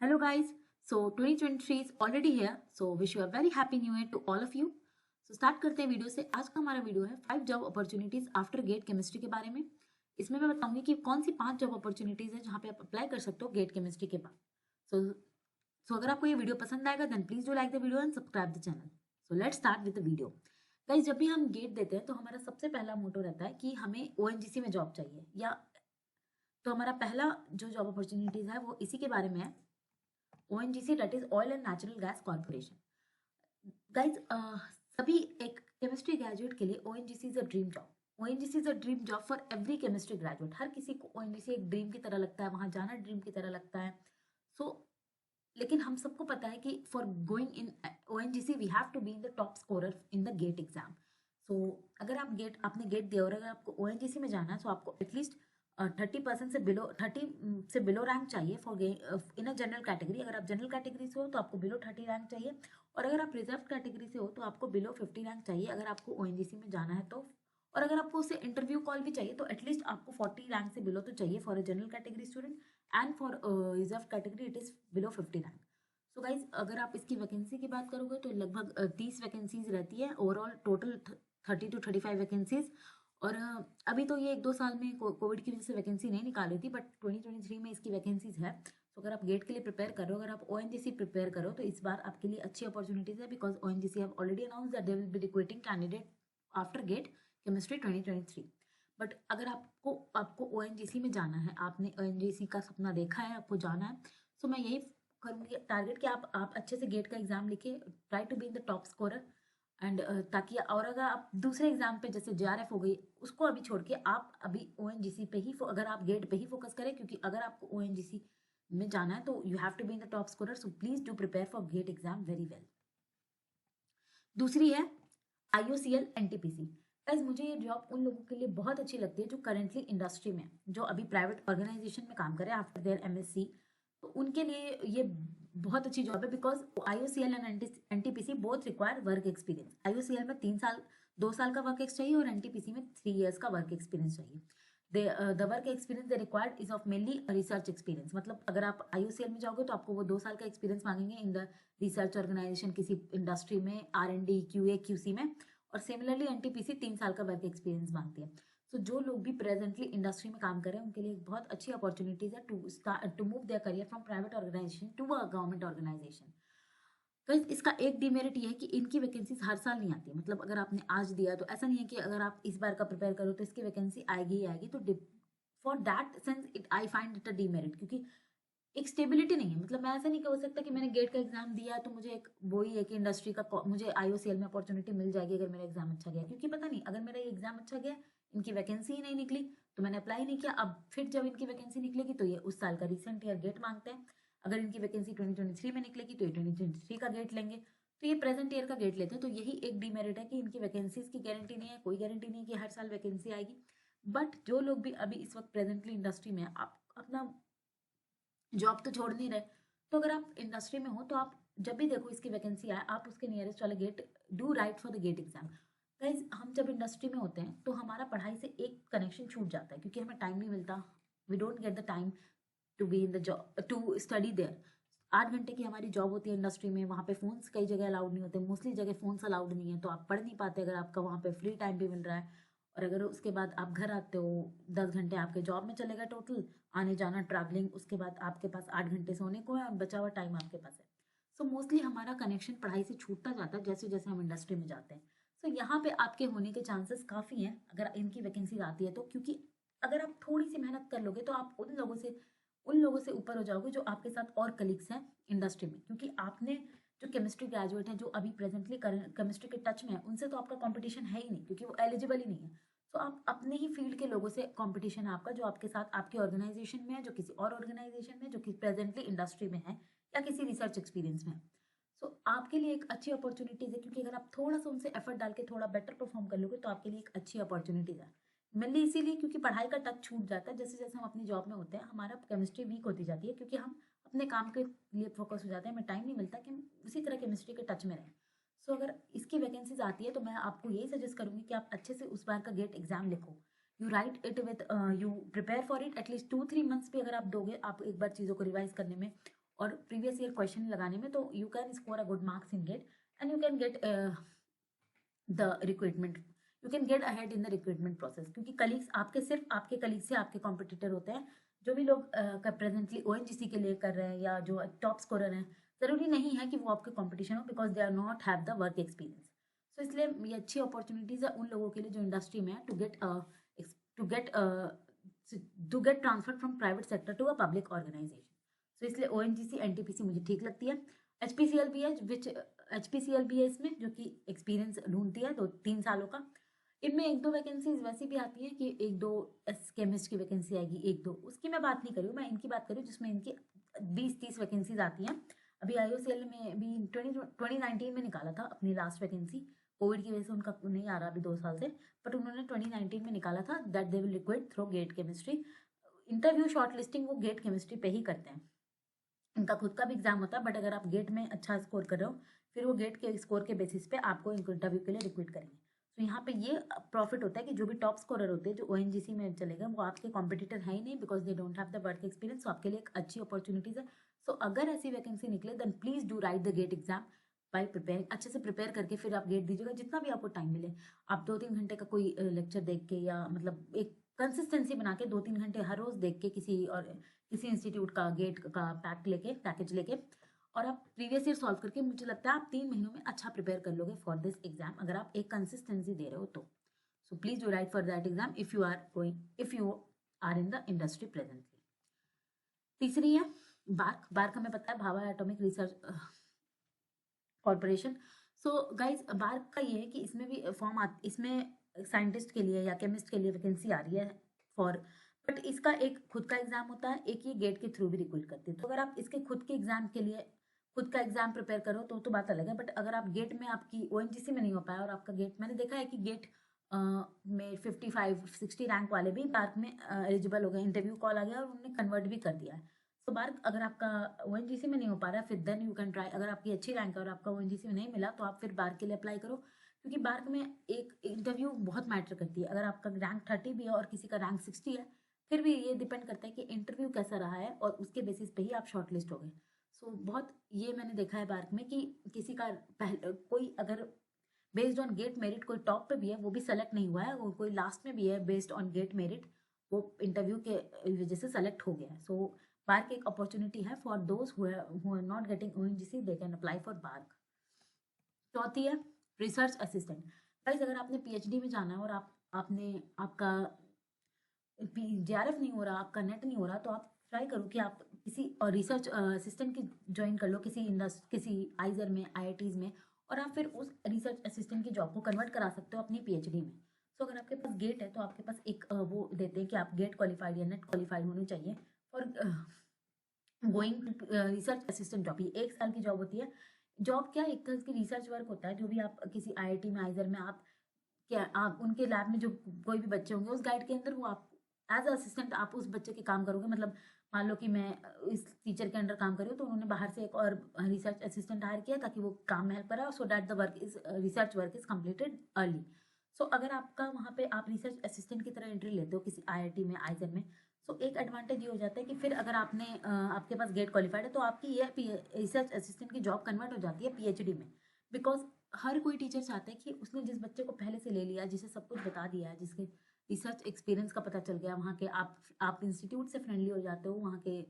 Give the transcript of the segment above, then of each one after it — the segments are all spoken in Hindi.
Hello guys, so 2023 is already here, so wish you a very happy new year to all of you. So start करते हैं वीडियो से। आज का हमारा वीडियो है 5 job opportunities after GATE chemistry के बारे में। इसमें मैं बताऊंगी कि कौन सी 5 जॉब अपॉर्चुनिटीज है जहां पे आप अप्लाई कर सकते हो गेट केमिस्ट्री के बाद। सो अगर आपको ये वीडियो पसंद आएगा then please do like the video and subscribe the channel. So let's start with the video. Guys, जब भी हम गेट देते हैं तो हमारा सबसे पहला मोटो रहता है कि हमें ओएनजीसी में जॉब चाहिए, या तो हमारा पहला जो जॉब अपॉर्चुनिटीज है वो इसी के बारे में है, ONGC, that is Oil and Natural Gas Corporation. Guys, सभी एक केमिस्ट्री ग्रेजुएट के लिए ONGC is a dream job. ONGC is a dream job for every chemistry graduate. हर किसी को ONGC एक ड्रीम की तरह लगता है, वहां जाना ड्रीम की तरह लगता है। लेकिन हम सबको पता है कि for going in ONGC we have to be in the top scorer in the GATE exam. अगर आपने गेट दिया और अगर आपको ONGC में जाना है तो आपको एटलीस्ट 30% से बिलो 30 से बिलो रैंक चाहिए for in a general category. अगर आप जनरल कैटेगरी से हो तो आपको बिलो 30 रैंक चाहिए, और अगर आप रिजर्व कैटेगरी से हो तो आपको बिलो 50 रैंक चाहिए अगर आपको ONGC में जाना है तो। और अगर आपको उससे इंटरव्यू कॉल भी चाहिए तो एटलीस्ट आपको 40 रैंक से बिलो तो चाहिए for a general category student, and for reserve category it is below 50 rank. So guys, अगर आप इसकी वैकेंसी की बात करोगे तो लगभग 30 वैकेंसीज रहती है, ओवरऑल टोटल 30 to 35 वैकेंसीज। और अभी तो ये 1-2 साल में कोविड की वजह से वैकेंसी नहीं निकाली थी, बट 2023 में इसकी वैकेंसीज है। तो अगर आप गेट के लिए प्रिपेयर करो, अगर आप ONGC प्रिपेयर करो तो इस बार आपके लिए अच्छी अपॉर्चुनिटीज है, because ONGC have already announce that they will be recruiting candidate after GATE chemistry 2023। But अगर आपको ONGC में जाना है, आपने ONGC का सपना देखा है, आपको जाना है, तो मैं यही करूँगी टारगेट कि आप अच्छे से गेट का एग्जाम लिखे, try to be in the top scorer and ताकि, और अगर आप दूसरे एग्जाम पे जैसे JRF हो गई उसको अभी छोड़ के आप अभी ONGC पे ही अगर आप गेट पे ही फोकस करें, क्योंकि अगर आपको ONGC में जाना है तो you have to be in the top scorer. So please do prepare for GATE exam very well. दूसरी है IOCL NTPC। गाइस, मुझे ये जॉब उन लोगों के लिए बहुत अच्छी लगती है जो करेंटली इंडस्ट्री में, जो अभी प्राइवेट ऑर्गेनाइजेशन में काम करे आफ्टर देयर MSc, तो उनके लिए ये बहुत अच्छी जॉब है, because IOCL and NTPC both require work experience. IOCL में 2 साल का वर्क एक्स चाहिए और NTPC में 3 years का वर्क एक्सपीरियंस चाहिए। The work experience they required is of mainly research experience. मतलब अगर आप IOCL में जाओगे तो आपको वो 2 साल का एक्सपीरियंस मांगेंगे इन द रिसर्च ऑर्गेनाइजेशन, किसी इंडस्ट्री में, R&D QA QC में, और सिमिलरली NTPC 3 साल का वर्क एक्सपीरियंस मांगती है। सो जो लोग भी प्रेजेंटली इंडस्ट्री में काम कर रहे हैं उनके लिए एक बहुत अच्छी अपॉर्चुनिटीज है to move their career from private organisation to a government organisation. तो इसका एक डिमेरिट ये है कि इनकी वैकेंसीज हर साल नहीं आती। मतलब अगर आपने आज दिया तो ऐसा नहीं है कि अगर आप इस बार का प्रिपेयर करो तो इसकी वैकेंसी आएगी ही आएगी। तो for that sense it I find it a demerit, क्योंकि एक स्टेबिलिटी नहीं है। मतलब मैं ऐसा नहीं कह सकता कि मैंने गेट का एग्जाम दिया तो मुझे एक वही है कि इंडस्ट्री का मुझे IOCL में अपॉर्चुनिटी मिल जाएगी अगर मेरा एग्जाम अच्छा गया, क्योंकि पता नहीं अगर मेरा एग्जाम अच्छा गया, इनकी वैकेंसी ही नहीं निकली तो मैंने अप्लाई नहीं किया। अब फिर जब इनकी वैकेंसी निकलेगी तो ये उस साल का रिसेंट ईयर गेट मांगते हैं। अगर इनकी वैकेंसी 2023 में निकलेगी तो ये 2023 का गेट लेंगे, तो ये प्रेजेंट ईयर का गेट लेते हैं। तो यही एक डिमेरिट है कि इनकी वैकेंसीज की गारंटी नहीं है, कोई गारंटी नहीं है कि हर साल वैकेंसी आएगी। बट जो लोग भी अभी इस वक्त प्रेजेंटली इंडस्ट्री में, आप अपना जॉब तो छोड़ नहीं रहे, तो अगर आप इंडस्ट्री में हो तो आप जब भी देखो इसकी वैकेंसी आए, आप उसके नियरेस्ट वाले GATE do write for the GATE exam. Guys, हम जब इंडस्ट्री में होते हैं तो हमारा पढ़ाई से एक कनेक्शन छूट जाता है, क्योंकि हमें टाइम नहीं मिलता। We don't get the time to be in the job to study there. 8 घंटे की हमारी जॉब होती है इंडस्ट्री में, वहाँ पे फोन्स कई जगह अलाउड नहीं होते, मोस्टली जगह फोन्स अलाउड नहीं है, तो आप पढ़ नहीं पाते अगर आपका वहाँ पे फ्री टाइम भी मिल रहा है। और अगर उसके बाद आप घर आते हो, 10 घंटे आपके जॉब में चलेगा टोटल, आने जाना ट्रैवलिंग, उसके बाद आपके पास 8 घंटे सोने को है और बचा हुआ टाइम आपके पास है। सो मोस्टली हमारा कनेक्शन पढ़ाई से छूटता जाता है जैसे जैसे हम इंडस्ट्री में जाते हैं। सो यहाँ पे आपके होने के चांसेस काफ़ी हैं अगर इनकी वैकेंसी आती है तो, क्योंकि अगर आप थोड़ी सी मेहनत कर लोगे तो आप उन लोगों से ऊपर हो जाओगे जो आपके साथ और कलीग्स हैं इंडस्ट्री में। क्योंकि आपने जो केमिस्ट्री ग्रेजुएट हैं जो अभी प्रेजेंटली केमिस्ट्री के टच में है, उनसे तो आपका कंपटीशन है ही नहीं, क्योंकि वो एलिजिबल ही नहीं है। तो आप अपने ही फील्ड के लोगों से कंपटीशन है आपका, जो आपके साथ आपके ऑर्गेनाइजेशन में है, जो किसी और ऑर्गेनाइजेशन में, जो कि प्रेजेंटली इंडस्ट्री में है या किसी रिसर्च एक्सपीरियंस में है। सो आपके लिए एक अच्छी अपॉर्चुनिटीज है, क्योंकि अगर आप थोड़ा सा उनसे एफर्ट डाल के थोड़ा बेटर परफॉर्म कर लोगे तो आपके लिए एक अच्छी अपॉर्चुनिटीज है। मेनली इसीलिए क्योंकि पढ़ाई का टच छूट जाता है जैसे जैसे हम अपनी जॉब में होते हैं, हमारा केमिस्ट्री वीक होती जाती है, क्योंकि हम अपने काम के लिए फोकस हो जाते हैं, हमें टाइम नहीं मिलता कि हम उसी तरह केमिस्ट्री के टच में रहें। सो अगर इसकी वैकेंसीज आती है तो मैं आपको यही सजेस्ट करूंगी कि आप अच्छे से उस बार का गेट एग्जाम लिखो, you right it with you prepare for it at least 2-3 months भी अगर आप दोगे, आप एक बार चीज़ों को रिवाइज करने में और प्रीवियस ईयर क्वेश्चन लगाने में, तो you can score a good marks in GATE and you can get the recruitment, you can get ahead in the recruitment process, क्योंकि कलीग्स आपके, सिर्फ आपके कलीग से आपके कॉम्पिटिटर होते हैं। जो भी लोग प्रेजेंटली ओएनजीसी के लिए कर रहे हैं या जो टॉप स्कोरर हैं, जरूरी नहीं है कि वो आपके कॉम्पिटिशन हो, because they are not have the work experience. So इसलिए ये अच्छी अपॉर्चुनिटीज है उन लोगों के लिए जो इंडस्ट्री में है, to get transfer from private sector to a public organisation. So इसलिए ओएनजीसी एनटीपीसी मुझे ठीक लगती है। एचपीसीएल भी है, विच एचपीसीएल भी है इसमें, जो कि एक्सपीरियंस ढूंढती है 2-3 सालों का। इनमें 1-2 वैकेंसीज वैसी भी आती है कि 1-2 केमिस्ट की वैकेंसी आएगी, 1-2, उसकी मैं बात नहीं कर रही हूँ, मैं इनकी बात कर रही हूँ जिसमें इनकी 20-30 वैकेंसीज आती हैं। अभी आईओसीएल में भी 2019 में निकाला था अपनी लास्ट वैकेंसी, कोविड की वजह से उनका नहीं आ रहा अभी 2 साल से, बट उन्होंने 2019 में निकाला था that they will recruit through GATE chemistry. Interview shortlisting वो गेट केमिस्ट्री पे ही करते हैं, इनका खुद का भी एग्जाम होता है, बट अगर आप गेट में अच्छा स्कोर कर रहे हो, फिर वो गेट के स्कोर के बेसिस पे आपको इंटरव्यू के लिए रिक्रूट करेंगे। तो यहाँ पे ये प्रॉफिट होता है कि जो भी टॉप स्कोरर होते हैं जो ओएनजीसी में चले गए, वो आपके कॉम्पिटिटर है ही नहीं, because they don't have the work experience. तो आपके लिए एक अच्छी अपॉर्चुनिटीज है। सो अगर ऐसी वैकेंसी निकले, then please do write the GATE exam by preparing, अच्छे से प्रिपेयर करके फिर आप गेट दीजिएगा, जितना भी आपको टाइम मिले। आप 2-3 घंटे का कोई लेक्चर देख के, या मतलब एक कंसिस्टेंसी बना के 2-3 घंटे हर रोज देख के किसी इंस्टीट्यूट का गेट का पैकेज लेके और आप प्रीवियस ईयर सॉल्व करके, मुझे लगता है आप 3 महीनों में अच्छा प्रिपेयर कर लोगे फॉर दिस एग्जाम, अगर आप एक कंसिस्टेंसी दे रहे हो तो। So please do write for that exam if you are in the industry presently. तीसरी है बार्क हमें पता है, Bhabha Atomic Research Corporation. So guys BARC का ये है कि इसमें भी इसमें साइंटिस्ट के लिए या केमिस्ट के लिए वैकेंसी आ रही है फॉर, बट इसका एक खुद का एग्जाम होता है, एक ये गेट के थ्रू भी रिक्रूट करते हैं। तो अगर आप इसके खुद के एग्जाम के लिए खुद का एग्जाम प्रिपेयर करो तो बात अलग है, बट अगर आप गेट में, आपकी ओएनजीसी में नहीं हो पाया और आपका गेट, मैंने देखा है कि गेट में 55-60 रैंक वाले भी बार्क में एलिजिबल हो गए, इंटरव्यू कॉल आ गया और उन्होंने कन्वर्ट भी कर दिया है। तो बार्क अगर आपका ओएनजीसी में नहीं हो पा रहा है, फिर देन यू कैन ट्राई, अगर आपकी अच्छी रैंक है और आपका ओएनजीसी में नहीं मिला, तो आप फिर बार्क के लिए अप्लाई करो, क्योंकि बार्क में एक इंटरव्यू बहुत मैटर करती है। अगर आपका रैंक 30 भी है और किसी का रैंक 60 है, फिर भी ये डिपेंड करता है कि इंटरव्यू कैसा रहा है और उसके बेसिस पे ही आप शॉर्टलिस्ट हो गए। सो बहुत ये मैंने देखा है बार्क में कि किसी का कोई अगर बेस्ड ऑन गेट मेरिट कोई टॉप पे भी है, वो भी सेलेक्ट नहीं हुआ है, वो कोई लास्ट में भी है, बेस्ड ऑन गेट मेरिट वो इंटरव्यू के वजह से सेलेक्ट हो गया है। सो बार्क एक अपॉर्चुनिटी है for those who are not getting ONGC, they can apply for BARC. चौथी है रिसर्च असिस्टेंट। गाइस अगर आपने पीएचडी में जाना है और आपका जेआरएफ नहीं हो रहा, आपका नेट नहीं हो रहा, तो आप ट्राई करो कि आप किसी और रिसर्च असिस्टेंट की ज्वाइन कर लो, किसी आइजर में, आईआईटीज में, और आप फिर उस रिसर्च असिस्टेंट की जॉब को कन्वर्ट करा सकते हो अपनी पीएचडी में। सो अगर आपके पास गेट है तो आपके पास एक वो देते हैं कि आप गेट क्वालिफाइड या नेट क्वालिफाइड होने चाहिए और going to research assistant job. ये 1 साल की जॉब होती है। जॉब क्या, एक तरह की रिसर्च वर्क होता है, जो भी आप किसी आईआईटी में, आइजर में, आप उनके लैब में जो कोई भी बच्चे होंगे उस गाइड के अंदर, वो आप एज असिस्टेंट आप उस बच्चे के काम करोगे। मतलब मान लो कि मैं इस टीचर के अंडर काम कर रही हूँ, तो उन्होंने बाहर से एक और रिसर्च असिस्टेंट हायर किया ताकि वो काम में हेल्प करा, so that the research work is completed early. So अगर आपका वहाँ पे आप रिसर्च असिस्टेंट की तरह एंट्री लेते हो किसी आईआईटी में, आइजर में, सो एक एडवांटेज ये हो जाता है कि फिर अगर आपके पास गेट क्वालिफाइड है, तो आपकी ये रिसर्च असिस्टेंट की जॉब कन्वर्ट हो जाती है पीएचडी में। बिकॉज हर कोई टीचर चाहता है कि उसने जिस बच्चे को पहले से ले लिया, जिसे सब कुछ बता दिया है, जिसके रिसर्च एक्सपीरियंस का पता चल गया, वहाँ के आप इंस्टीट्यूट से फ्रेंडली हो जाते हो, वहाँ के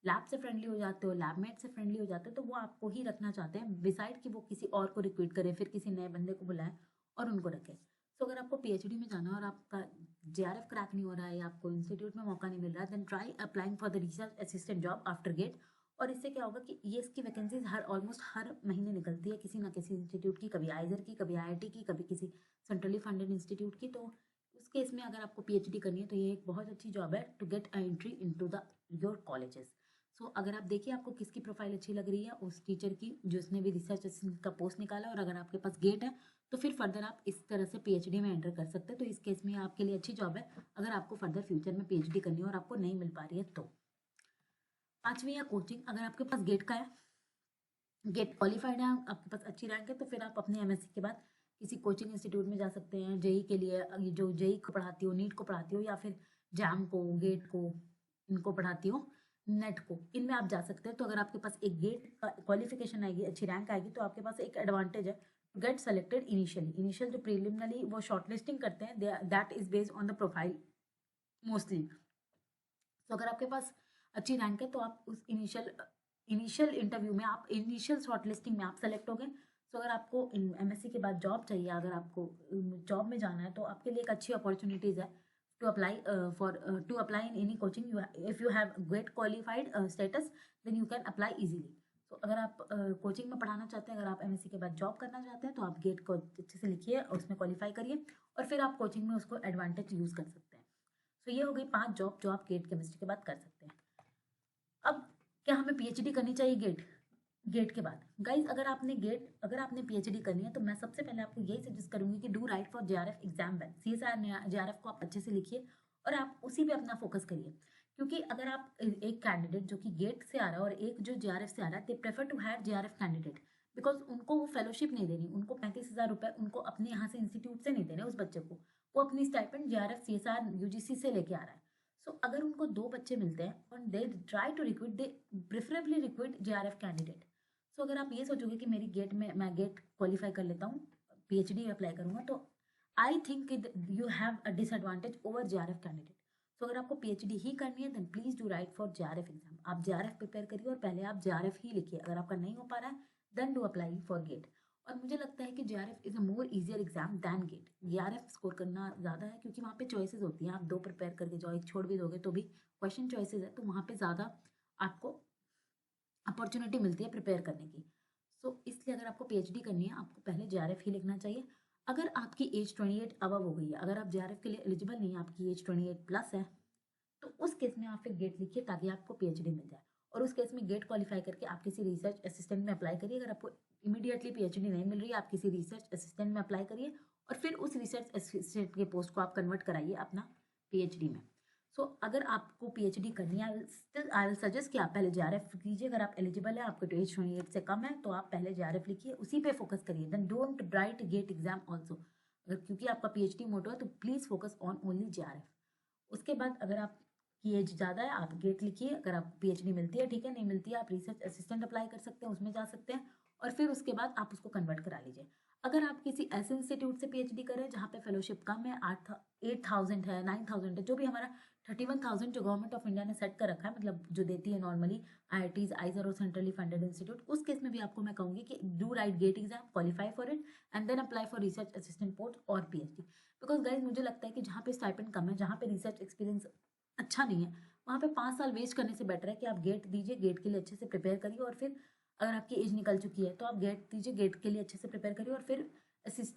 लैब से फ्रेंडली हो जाते हो, लैबमेट से फ्रेंडली हो जाते हो, तो वो आपको ही रखना चाहते हैं, बिसाइड कि वो किसी और को रिक्रूट करे, फिर किसी नए बंदे को बुलाए और उनको रखे। सो अगर आपको पीएचडी में जाना है और आपका जेआरएफ क्रैक नहीं हो रहा है या आपको इंस्टीट्यूट में मौका नहीं मिल रहा है, then try applying for the research assistant job after GATE. और इससे क्या होगा कि ये इसकी वैकेंसीज ऑलमोस्ट हर महीने निकलती है किसी ना किसी इंस्टीट्यूट की, कभी आइजर की, कभी आईआईटी की, कभी किसी सेंट्रली फंडेड इंस्टीट्यूट की। तो उस केस में अगर आपको पीएचडी करनी है तो ये एक बहुत अच्छी जॉब है to get entry into the your colleges. So अगर आप देखिए आपको किसकी प्रोफाइल अच्छी लग रही है, उस टीचर की जिसने भी रिसर्च असिस्टेंट का पोस्ट निकाला, और अगर आपके पास गेट है तो फिर फर्दर आप इस तरह से पीएचडी में एंटर कर सकते हैं। तो इस केस में आपके लिए अच्छी जॉब है अगर आपको फर्दर फ्यूचर में पीएचडी करनी है और आपको नहीं मिल पा रही है तो। 5वीं है कोचिंग। अगर आपके पास गेट का है, गेट क्वालिफाइड है, आपके पास अच्छी रैंक है, तो फिर आप अपने एमएससी के बाद किसी कोचिंग इंस्टीट्यूट में जा सकते हैं जेई के लिए, जो जेई को पढ़ाती हो, नीट को पढ़ाती हो, या फिर जैम को, गेट को, इनको पढ़ाती हो, नेट को, इनमें आप जा सकते हैं। तो अगर आपके पास एक गेट क्वालिफिकेशन आएगी, अच्छी रैंक आएगी, तो आपके पास एक एडवांटेज है, गेट सेलेक्टेड इनिशियली। इनिशियल जो प्रीलिमिनरी वो शॉर्टलिस्टिंग करते हैं, that is based on the profile mostly. तो अगर आपके पास अच्छी रैंक है तो आप उस इनिशियल इंटरव्यू में, आप इनिशियल शॉर्टलिस्टिंग में आप सेलेक्ट हो गए। तो अगर आपको एमएससी के बाद जॉब चाहिए, अगर आपको जॉब में जाना है, तो आपके लिए एक अच्छी अपॉर्चुनिटीज है to apply to apply in any coaching. If you have great qualified status, then you can apply easily. तो अगर आप कोचिंग में पढ़ाना चाहते हैं, अगर आप एमएससी के बाद जॉब करना चाहते हैं, तो आप गेट को अच्छे से लिखिए और उसमें क्वालिफाई करिए और फिर आप कोचिंग में उसको एडवांटेज यूज कर सकते हैं। तो ये हो गई 5 जॉब जो आप गेट केमिस्ट्री के बाद कर सकते हैं। अब क्या हमें पीएचडी करनी चाहिए गेट के बाद? गाइज अगर आपने पीएचडी करनी है, तो मैं सबसे पहले आपको यही सजेस्ट करूंगी कि do write for JRF exam well. CSR JRF को आप अच्छे से लिखिए और आप उसी पे अपना फोकस करिए। क्योंकि अगर आप एक कैंडिडेट जो कि गेट से आ रहा है और एक जो जेआरएफ से आ रहा है, they prefer to hire JRF candidate, because उनको वो फेलोशिप नहीं देनी, उनको 35,000 रुपए उनको अपने यहाँ से इंस्टीट्यूट से नहीं देने उस बच्चे को, वो अपनी स्टाइपेंड जेआरएफ सीएसआर यूजीसी से लेके आ रहा है। सो अगर उनको 2 बच्चे मिलते हैं और they try to recruit, they preferably recruit JRF candidate. So अगर आप ये सोचोगे कि मेरी गेट में मैं गेट क्वालिफाई कर लेता हूँ, पीएचडी अप्लाई करूंगा, तो I think you have a disadvantage over JRF candidate. So अगर आपको पीएचडी ही करनी है, then please do write for JRF exam. आप जेआरएफ प्रिपेयर करिए और पहले आप जेआरएफ ही लिखिए। अगर आपका नहीं हो पा रहा है, then do apply for GATE. और मुझे लगता है कि JRF is a more easier exam than GATE. JRF score करना ज़्यादा है क्योंकि वहाँ पे चॉइसेस होती हैं, आप 2 प्रिपेयर करके जाओ, एक छोड़ भी दोगे तो भी क्वेश्चन चॉइसेस है, तो वहाँ पे ज़्यादा आपको अपॉर्चुनिटी मिलती है प्रिपेयर करने की। सो इसलिए अगर आपको पीएचडी करनी है, आपको पहले जेआरएफ ही लिखना चाहिए। अगर आपकी एज 28 अबव हो गई है, अगर आप जेआरएफ के लिए एलिजिबल नहीं है, आपकी एज 28 प्लस है, तो उस केस में आप फिर गेट लिखिए ताकि आपको पीएचडी मिल जाए। और उस केस में गेट क्वालिफाई करके आप किसी रिसर्च असिस्टेंट में अप्लाई करिए। अगर आपको इमीडिएटली पीएचडी नहीं मिल रही है, आप किसी रिसर्च असिस्टेंट में अप्लाई करिए और फिर उस रिसर्च असिस्टेंट के पोस्ट को आप कन्वर्ट कराइए अपना पीएचडी में। सो अगर आपको पीएचडी करनी है, आई विल सजेस्ट कि आप पहले जेआरएफ कीजिए। अगर आप एलिजिबल है, आपको एज 28 से कम है, तो आप पहले जेआरएफ लिखिए, उसी पे फोकस करिए। Then don't write GATE exam also. अगर क्योंकि आपका पीएचडी मोटो है, तो please focus on only JRF. उसके बाद अगर आपकी एज ज़्यादा है, आप गेट लिखिए। अगर आपको पीएचडी मिलती है ठीक है, नहीं मिलती है, आप रिसर्च असिस्टेंट अप्लाई कर सकते हैं, उसमें जा सकते हैं और फिर उसके बाद आप उसको कन्वर्ट करा लीजिए। अगर आप किसी ऐसे इंस्टीट्यूट से पीएचडी करें जहाँ पे फेलोशिप कम है, 8,000 है, 9,000 है, जो भी हमारा 31,000 जो गवर्नमेंट ऑफ इंडिया ने सेट कर रखा है, मतलब जो देती है नॉर्मली आईआईटीज, आइजर और सेंट्रली फंडेड इंस्टीट्यूट, उस केस में भी आपको मैं कहूँगी कि do write GATE exam, qualify for it and then apply for research assistant post और पीएचडी। बिकॉज गाइज मुझे लगता है कि जहाँ पे स्टाइपेंड कम है, जहाँ पे रिसर्च एक्सपीरियंस अच्छा नहीं है, वहाँ पे 5 साल वेस्ट करने से बेटर है कि आप गेट दीजिए, गेट के लिए अच्छे से प्रिपेयर करिए और फिर अगर आपकी एज निकल चुकी है तो आप गेट दीजिए, गेट के लिए अच्छे से प्रिपेयर करिए और फिर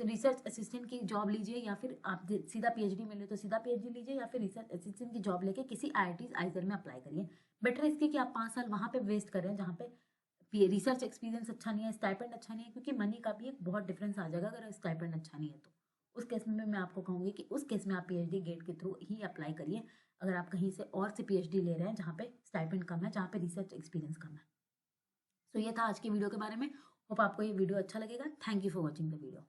रिसर्च असिस्टेंट की जॉब लीजिए, या फिर आप सीधा पीएचडी मिले तो सीधा पीएचडी लीजिए, या फिर रिसर्च असिस्टेंट की जॉब लेके किसी आईआईटीज आइजर में अप्लाई करिए। बेटर इसके कि आप 5 साल वहाँ पे वेस्ट कर रहे हैं जहाँ पे रिसर्च एक्सपीरियंस अच्छा नहीं है, स्टाइपेंड अच्छा नहीं है, क्योंकि मनी का भी एक बहुत डिफरेंस आ जाएगा अगर स्टाइपेंड अच्छा नहीं है तो। उस केस में मैं आपको कहूँगी कि उस केस में आप पीएचडी गेट के थ्रू ही अप्लाई करिए, अगर आप कहीं से और से पीएचडी ले रहे हैं जहाँ पे स्टाइपेंड कम है, जहाँ पे रिसर्च एक्सपीरियंस कम है। तो ये था आज की वीडियो के बारे में। होप आपको ये वीडियो अच्छा लगेगा। Thank you for watching the video.